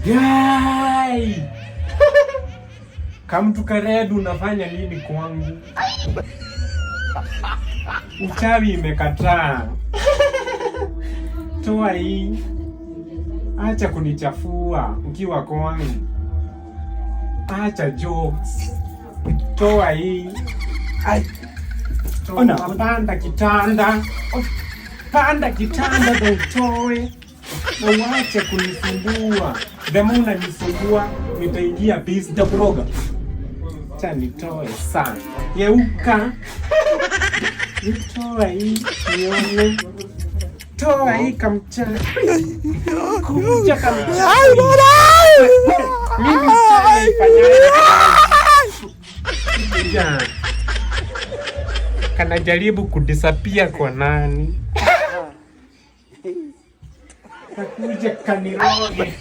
Yai! Kamtu karedu unafanya nini kwangu? Uchawi imekataa. Toa hii. Acha kunichafua ukiwa kwangu. Acha jokes. Toa hii. Ai. Ona, panda kitanda. Panda kitanda na utoe. Na uache kunisumbua. Demu unanisumbua, nitaingia peace nitakuroga. Acha nitoe sana. Yeuka. Nitoa hii, nione. Toa hii kamchana. Kuja kamchana. Mimi sitaifanya. Kanajaribu kudisappear kwa nani? Kakuja kaniroge.